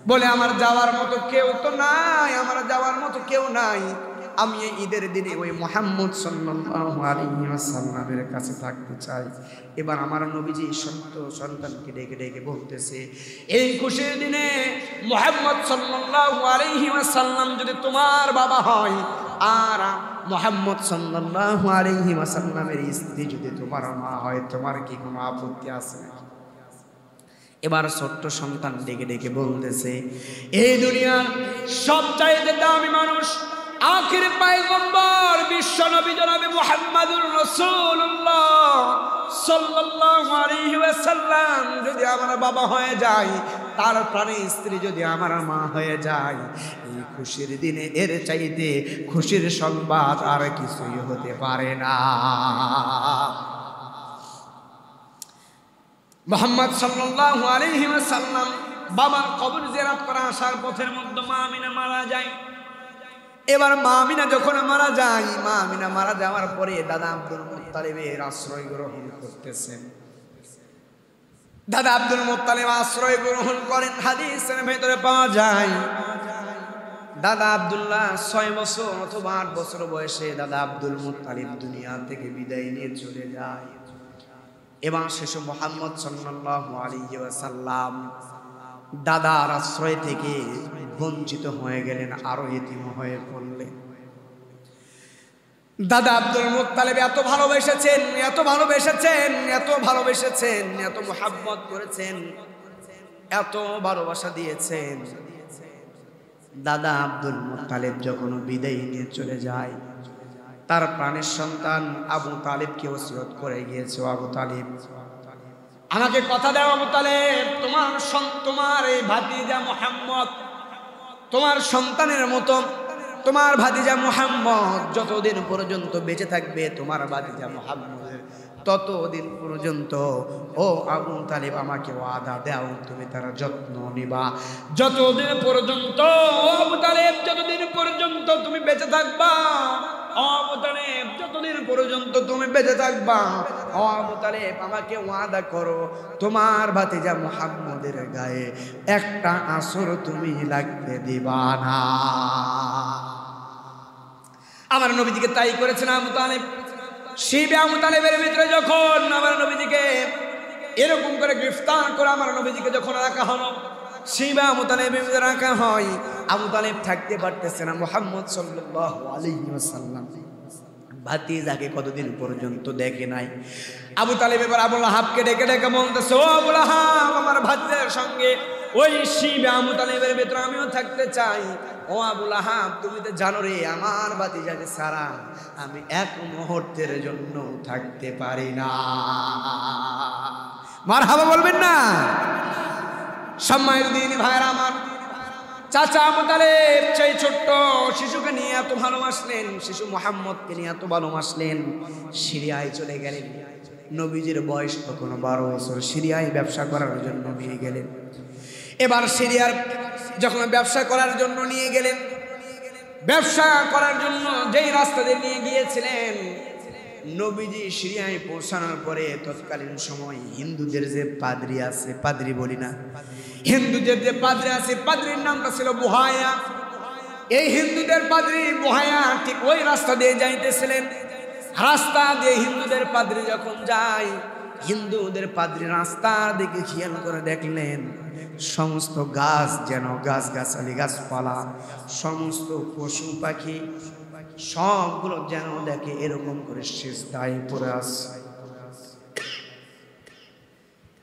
বলে, আমার যাওয়ার মতো কেউ তো নাই, আমার যাওয়ার মতো কেউ নাই, আমি এই ঈদের দিনে ওই মুহাম্মদ সাল্লাল্লাহু আলাইহি ওয়াসাল্লামের কাছে থাকতে চাই। এবার আমার নবীজি সন্তানকে ডেকে ডেকে বলতেছে, এই খুশির দিনে মুহাম্মদ সাল্লাল্লাহু আলাইহি ওয়াসাল্লাম যদি তোমার বাবা হয়, আর মুহাম্মদ সাল্লাল্লাহু আলাইহি ওয়াসাল্লামের স্ত্রী যদি তোমার মা হয়, তোমার কি কোনো আপত্তি আছে? এবার ছোট্ট সন্তান ডেকে ডেকে বলতেছে, এই দুনিয়ার সবচাইতে দামি মানুষ, আখির পয়গম্বর বিশ্ব নবী জনাবে মুহাম্মদুর রাসূলুল্লাহ সাল্লাল্লাহু আলাইহি ওয়াসাল্লাম যদি আমার বাবা হয়ে যায়, তার প্রাণের স্ত্রী যদি আমার মা হয়ে যায়, এই খুশির দিনে এর চাইতে খুশির সংবাদ আর কিছুই হতে পারে না। মুহাম্মদ সাল্লাল্লাহু আলাইহি ওয়াসাল্লাম বাবার কবর জিয়ারত করে আসার পথের মধ্যে মা আমিনা মারা যায়। এবার মা আমিনা যখন মারা যায়, মা আমিনা মারা যাওয়ার পরে দাদা আব্দুল মুত্তালিবের আশ্রয় গ্রহণ করতেছেন। দাদা আব্দুল মুত্তালিব আশ্রয় গ্রহণ করেন। হাদিসের ভেতরে পাওয়া যায় দাদা আব্দুল্লাহ 6 বছর অথবা 8 বছর বয়সে দাদা আব্দুল মুত্তালিব দুনিয়া থেকে বিদায় নিয়ে চলে যায়। এবং শেষে মুহাম্মদ সাল্লাল্লাহু আলাইহি ওয়াসাল্লাম দাদার আশ্রয় থেকে বঞ্চিত হয়ে গেলেন, আরো এতিম হয়ে পড়লেন। দাদা আব্দুল মুত্তালিব এত ভালোবেসেছেন, এত ভালোবেসেছেন, এত ভালোবেসেছেন, এত মুহাব্বত করেছেন, এত ভালোবাসা দিয়েছেন। দাদা আব্দুল মুত্তালিব যখন বিদায় নিয়ে চলে যায়, তার প্রাণের সন্তান আবু তালিবকে ওসিয়ত করে গিয়েছে, আবু তালিব আমাকে কথা দাও, আবু তালিব তোমার এই ভাতিজা মুহাম্মদ, তোমার সন্তানের মতো তোমার ভাতিজা মুহাম্মদ যতদিন পর্যন্ত বেঁচে থাকবে, তোমার ভাতিজা মুহাম্মদের ততদিন পর্যন্ত ও আবু তালিব আমাকে ওয়াদা দাও, তুমি তার যত্ন নিবা। যতদিন পর্যন্ত আবু তালিব, যতদিন পর্যন্ত তুমি বেঁচে থাকবা, আবু তালিব যতদিন পর্যন্ত তুমি বেঁচে থাকবা, আবু তালিব আমাকে ওয়াদা করো, তোমার ভাতিজা মুহাম্মদের গায়ে একটা আঁচড় তুমি লাগতে দিবা না। আমার নবীজিকে তাই করেছেন আবু তালিব। শিবে আবু তালিবের ভিতরে যখন আমার নবীজিকে এরকম করে গ্রেফতার করে আমার নবীজিকে যখন রাখা হলো, শিবে আবু তালিবের ভিতরে রাখা হয়, আবু তালিব থাকতে পারতেছে না। মুহাম্মদ সাল্লাল্লাহু আলাইহি ওয়াসাল্লাম ভাতিজাকে কতদিন পর্যন্ত দেখে নাই। আবু তালিব এবার আবু লাহাবকে ডেকে ডেকে বলতেছে, ও আবু লাহাব, আমার ভাতিজার সঙ্গে ওই শিবে আবু তালিবের ভিতরে আমিও থাকতে চাই। ও আবু লাহাব, তুমি তো জানো রে, আমার ভাতিজাকে ছাড়া আমি এক মুহূর্তের জন্য থাকতে পারি না। মারহাবা বলবেন না? সম্মানিত দিনী ভাইরা আমার, চাচা আবু তালিব সেই ছোট্ট শিশুকে নিয়ে এত ভালোবাসলেন, শিশু মুহাম্মদকে নিয়ে এত ভালোবাসলেন, সিরিয়ায় চলে গেলেন। নবীজির বয়স তখন 12 বছর। সিরিয়ায় ব্যবসা করার জন্য নিয়ে গেলেন। এবার সিরিয়ার যখন ব্যবসা করার জন্য নিয়ে গেলেন, ব্যবসা করার জন্য যেই রাস্তা দিয়ে নিয়ে গিয়েছিলেন, নবীজি সিরিয়ায় পৌঁছানোর পরে তৎকালীন সময় হিন্দুদের যে পাদ্রী আছে, পাদ্রী বলি না, হিন্দুদের যে পাদ্রী আছে, পাদ্রীর নামটা ছিল বুহায়া। এই হিন্দুদের পাদ্রী বুহায়া ঠিক ওই রাস্তা দিয়ে যাইতেছিলেন। রাস্তা দিয়ে হিন্দুদের পাদ্রী যখন যায়, হিন্দুদের পাদ্রী রাস্তার দিকে খেয়াল করে দেখলেন সমস্ত গাছ যেন গাছগাছালি, গাছপালা, সমস্ত পশু পাখি সবগুলো যেন দেখে এরকম করে সিজদায় পড়ে আছে।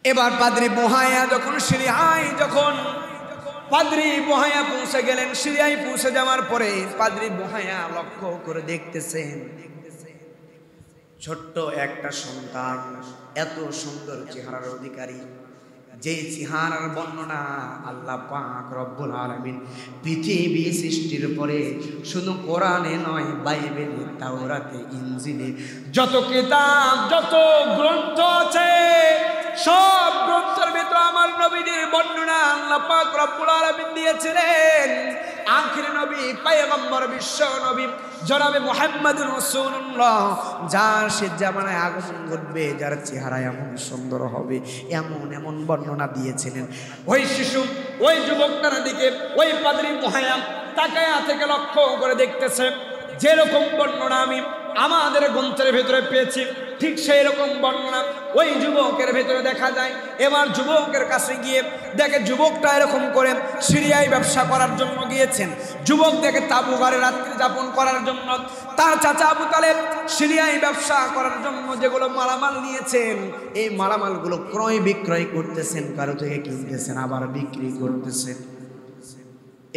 এবার পাদ্রী বুহায়া যখন সিরিয়ায়, যখন পাদ্রী বুহায়া পৌঁছে গেলেন, সিরিয়ায় পৌঁছে যাওয়ার পরে পাদ্রী বুহায়া লক্ষ্য করে দেখতেছেন ছোট্ট একটা সন্তান, এত সুন্দর চেহারার অধিকারী, যে চেহারার বর্ণনা আল্লাহ পাক রব্বুল আলামিন পৃথিবী সৃষ্টির পরে শুধু কোরআনে নয়, বাইবেলে, তাওরাতে, ইনজিলে যত কিতাব, যত গ্রন্থ আছে, সব গ্রন্থের ভিতরে আমার নবীর বর্ণনা আল্লাহ পাক রব্বুল আলামিন দিয়েছিলেন। আখির নবী, পয়গম্বর, বিশ্ব নবী জনাবে মুহাম্মদুর রাসূলুল্লাহ, যার সে জামানায় আগমন ঘটবে, যার চেহারা এমন সুন্দর হবে, এমন এমন বর্ণনা দিয়েছিলেন। ওই শিশু, ওই যুবকটার দিকে ওই পাদ্রী বুহায়া তাকায়া থেকে লক্ষ্য করে দেখতেছে, যেরকম বর্ণনা আমি আমাদের গ্রন্থের ভেতরে পেয়েছি, ঠিক সেই রকম বর্ণনা ওই যুবকের ভেতরে দেখা যায়। এবার যুবকের কাছে গিয়ে দেখে যুবকটা এরকম করে সিরিয়ায় ব্যবসা করার জন্য গিয়েছেন। যুবক দেখে তাবু ঘরে রাত্রি যাপন করার জন্য তার চাচা আবু তালেব সিরিয়ায় ব্যবসা করার জন্য যেগুলো মালামাল নিয়েছেন, এই মালামালগুলো ক্রয় বিক্রয় করতেছেন, কারো থেকে কিনতেছেন, আবার বিক্রি করতেছেন।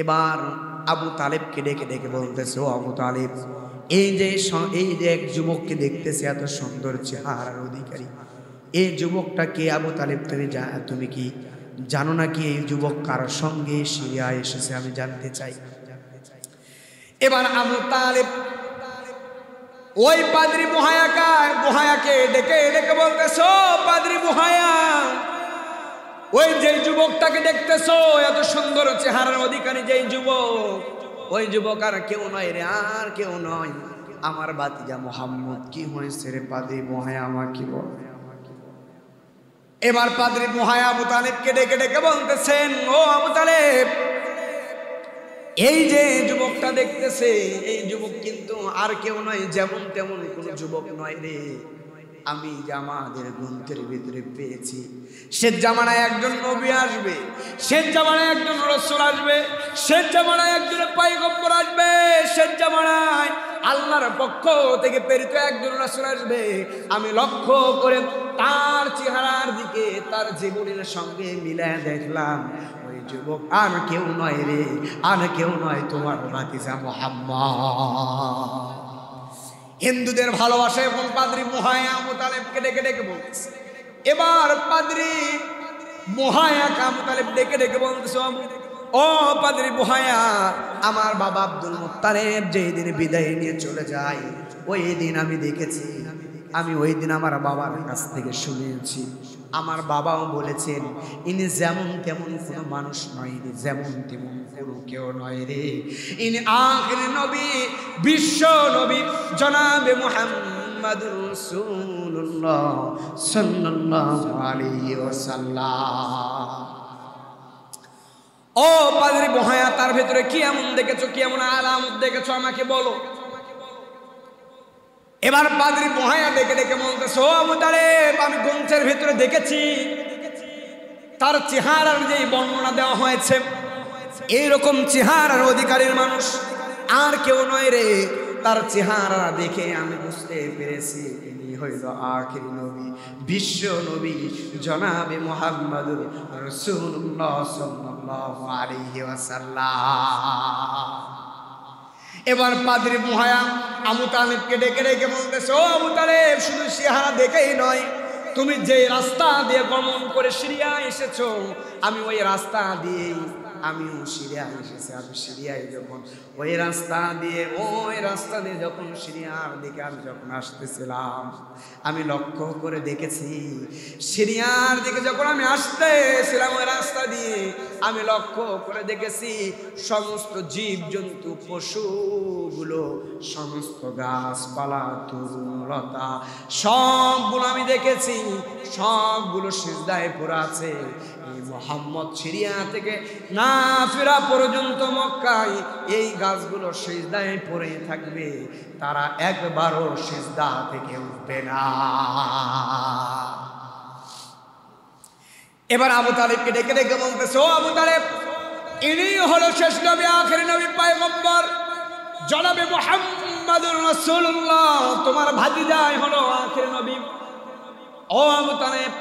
এবার আবু তালেবকে ডেকে ডেকে বলতেছে, ও আবু তালেব, এই যে এক যুবককে দেখতেছে এত সুন্দর চেহারার অধিকারী, এই যুবকটা কে? আবু তালেব, তুমি কি জানো নাকি এই যুবক কার সঙ্গে সিরিয়ায় এসেছে? আমি জানতে চাই। এবার আবু তালেব ওই পাদ্রী বুহায়াকে ডেকে ডেকে বলতেছ, পাদ্রী বুহায়া, ওই যে যুবকটাকে দেখতেছ এত সুন্দর চেহারার অধিকারী যেই যুবক, ওই যুবক আর কেউ নয় রে, আর কেউ নয়, আমার ভাতিজা মুহাম্মদ। কি হয়েছে রে পাদ্রী বুহায়া, আমাকে বল। এবার পাদ্রী বুহায়া আবু তালেবকে ডেকে ডেকে বলতেছেন, ও আবু তালেব, এই যে যুবকটা দেখতেছে, এই যুবক কিন্তু আর কেউ নয়, যেমন তেমন কোনো যুবক নয় রে। আমি যে আমাদের গ্রন্থের ভিতরে পেয়েছি, শেষ জামানায় একজন নবী আসবে, শেষ জামানায় একজন রাসূল আসবে, শেষ জামানায় একজন পয়গম্বর আসবে, শেষ জামানায় আল্লাহর পক্ষ থেকে প্রেরিত একজন রাসূল আসবে। আমি লক্ষ্য করে তার চেহারার দিকে, তার জীবনের সঙ্গে মিলায় দেখলাম, ওই যুবক আর কেউ নয় রে, আর কেউ নয়, তোমার ভাতিজা মুহাম্মদ। হিন্দুদের ভালোবাসা এবং পাদ্রী বুহায়া আবু তালেবকে ডেকে ডেকে বলতেছে। এবার পাদ্রী বুহায়াকে আবু তালেব ডেকে ডেকে বলতেছে, ও পাদ্রী বুহায়া, আমার বাবা আব্দুল মুত্তালিব যেই দিন বিদায় নিয়ে চলে যায়, ওই দিন আমি দেখেছি, আমি ওই দিন আমার বাবার কাছ থেকে শুনেছি, আমার বাবাও বলেছেন, ইনি যেমন তেমন কোনো মানুষ নয় রে, যেমন তেমন কোনো কেউ নয় রে, ইনি আখির নবী, বিশ্ব নবী জনাবে মুহাম্মদুর রাসূলুল্লাহ সাল্লাল্লাহু আলাইহি ওয়াসাল্লাম। ও পাদ্রী বুহায়া, তার ভেতরে কি এমন দেখেছো, কি এমন আলামত দেখেছো, আমাকে বলো। এবার পাদ্রী বুহায়া ডেকে ডেকে বলতেছে, ও আবু তালেব, আমি গ্রন্থের ভেতরে দেখেছি, তার চেহারার যেই বর্ণনা দেওয়া হয়েছে, এইরকম চেহারার অধিকারীর মানুষ আর কেউ নয় রে। তার চেহারা দেখে আমি বুঝতে পেরেছি, ইনি হইল আখির নবী, বিশ্ব নবী জনাবে মুহাম্মদুর রাসূলুল্লাহ সাল্লাল্লাহু আলাইহি ওয়াসাল্লাম। এবার পাদ্রী বুহায়া আবু তালেবকে ডেকে ডেকে বলতেছে, ও আবু তালেব, শুধু চেহারা দেখেই নয়, তুমি যে রাস্তা দিয়ে গমন করে সিরিয়া এসেছো, আমি ওই রাস্তা দিয়ে আমিও সিরিয়ায় এসেছি। আমি সিরিয়ায় যখন ওই রাস্তা দিয়ে যখন সিরিয়ার দিকে আমি যখন আসতেছিলাম, আমি লক্ষ্য করে দেখেছি সিরিয়ার দিকে যখন আমি আসতেছিলাম ওই রাস্তা দিয়ে আমি লক্ষ্য করে দেখেছি সমস্ত জীবজন্তু, পশুগুলো, সমস্ত গাছপালা, তরুণলতা সবগুলো আমি দেখেছি, সবগুলো সিজদায় পড়ে আছে। এই মুহাম্মদ সিরিয়া থেকে না ফেরা পর্যন্ত মক্কায় এই গাছগুলো সিজদায় পড়ে থাকবে, তারা একবারও সিজদা থেকে উঠবে না। এবার আবু তালেবকে ডেকে ডেকে বলতেছে, ও আবু তালেব, ইনি হলো শেষ নবী, আখেরি নবী, পয়গম্বর জনাবে মুহাম্মাদুর রাসূলুল্লাহ, তোমার ভাতিজাই হলো আখেরি নবী। ও আবু তালেব,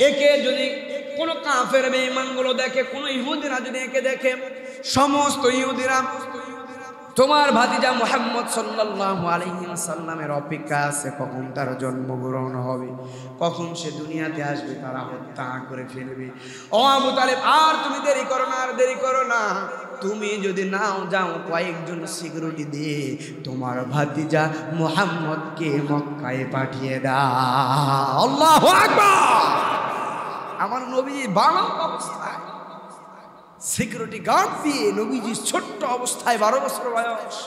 একে যদি কোনো কাফের বেঈমানগুলো দেখে, কোনো ইহুদিরা যদি একে দেখে, সমস্ত ইহুদিরা তোমার ভাতিজা মুহাম্মদ সাল্লাল্লাহু আলাইহি ওয়াসাল্লামের অপেক্ষা আছে, কখন তার জন্মগ্রহণ হবে, কখন সে দুনিয়াতে আসবে, তারা হত্যা করে ফেলবে। ও আবু তালেব, আর তুমি দেরি করো না, আর দেরি করো না, তুমি যদি নাও যাও কয়েকজন সিকিউরিটি দিয়ে তোমার ভাতিজা মুহাম্মদকে মক্কায় পাঠিয়ে দাও। আল্লাহু আকবার। আমার নবী বালক অবস্থায় সিকিউরিটি গার্ড দিয়ে, নবীজি ছোট্ট অবস্থায় 12 বছর বয়স,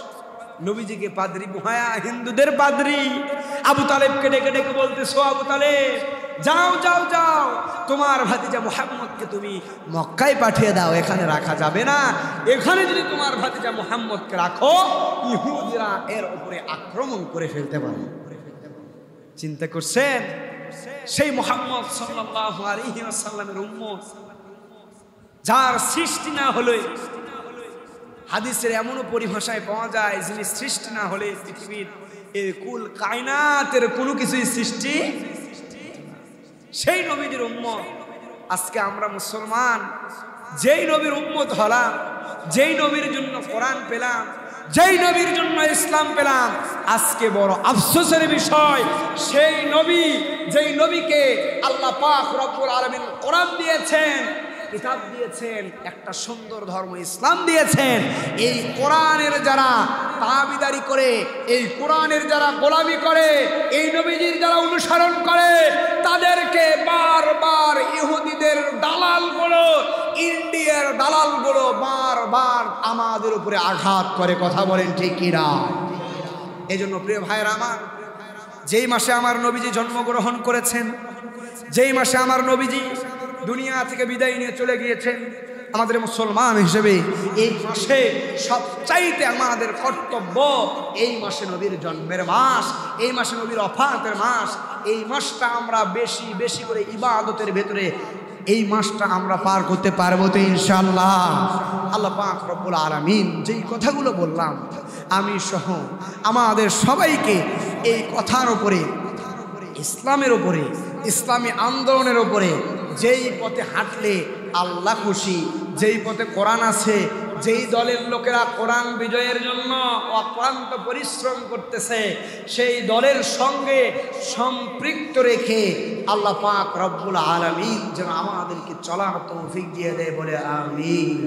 নবীজিকে পাদ্রী বুহায়া, হিন্দুদের পাদ্রী আবু তালেবকে ডেকে ডেকে বলতেছো, আবু তালেব যাও যাও যাও, তোমার ভাতিজা মুহাম্মদকে তুমি মক্কায় পাঠিয়ে দাও, এখানে রাখা যাবে না, এখানে যদি তোমার ভাতিজা মুহাম্মদকে রাখো ইহুদিরা এর উপরে আক্রমণ করে ফেলতে পারে। চিন্তা করছেন সেই মুহাম্মদ সাল্লাল্লাহু আলাইহি ওয়াসাল্লামের উম্মত, যার সৃষ্টি না হলে, হাদিসের এমনও পরিভাষায় পাওয়া যায়, যিনি সৃষ্টি না হলে পৃথিবীর এই কুল কায়নাতের কোনো কিছুই সৃষ্টি, সেই নবীর উম্মত। আজকে আমরা মুসলমান, যেই নবীর উম্মত হলাম, যেই নবীর জন্য কোরআন পেলাম, যেই নবীর জন্য ইসলাম পেলাম, আজকে বড় আফসোসের বিষয়, সেই নবী, যেই নবীকে আল্লাহ পাক রব্বুল আলামিন কোরআন দিয়েছেন, কিতাব দিয়েছেন, একটা সুন্দর ধর্ম ইসলাম দিয়েছেন, এই কোরআনের যারা তাবিদারি করে, এই কোরআনের যারা গোলামি করে, এই নবীজির যারা অনুসরণ করে, তাদেরকে বারবার ইহুদিদের দালালগুলো, ইন্ডিয়ার দালালগুলো বারবার আমাদের উপরে আঘাত করে। কথা বলেন ঠিক কিনা? এই জন্য প্রিয় ভাইয়েরা আমার, যেই মাসে আমার নবীজি জন্মগ্রহণ করেছেন, যেই মাসে আমার নবীজি দুনিয়া থেকে বিদায় নিয়ে চলে গিয়েছেন, আমাদের মুসলমান হিসেবে এই মাসে সবচাইতে আমাদের কর্তব্য, এই মাসে নবীর জন্মের মাস, এই মাসে নবীর ওফাতের মাস, এই মাসটা আমরা বেশি বেশি করে ইবাদতের ভেতরে এই মাসটা আমরা পার করতে পারবো তো ইনশাআল্লাহ। আল্লাহ পাক রব্বুল আলামিন যেই কথাগুলো বললাম, আমি সহ আমাদের সবাইকে এই কথার উপরে, ইসলামের উপরে, ইসলামী আন্দোলনের উপরে, যেই পথে হাঁটলে আল্লাহ খুশি, যেই পথে কোরআন আছে, যেই দলের লোকেরা কোরআন বিজয়ের জন্য অক্লান্ত পরিশ্রম করতেছে, সেই দলের সঙ্গে সম্পৃক্ত রেখে আল্লাহ পাক রব্বুল আলামিন যেন আমাদেরকে চলার তৌফিক দিয়ে দেয়, বলে আমিন।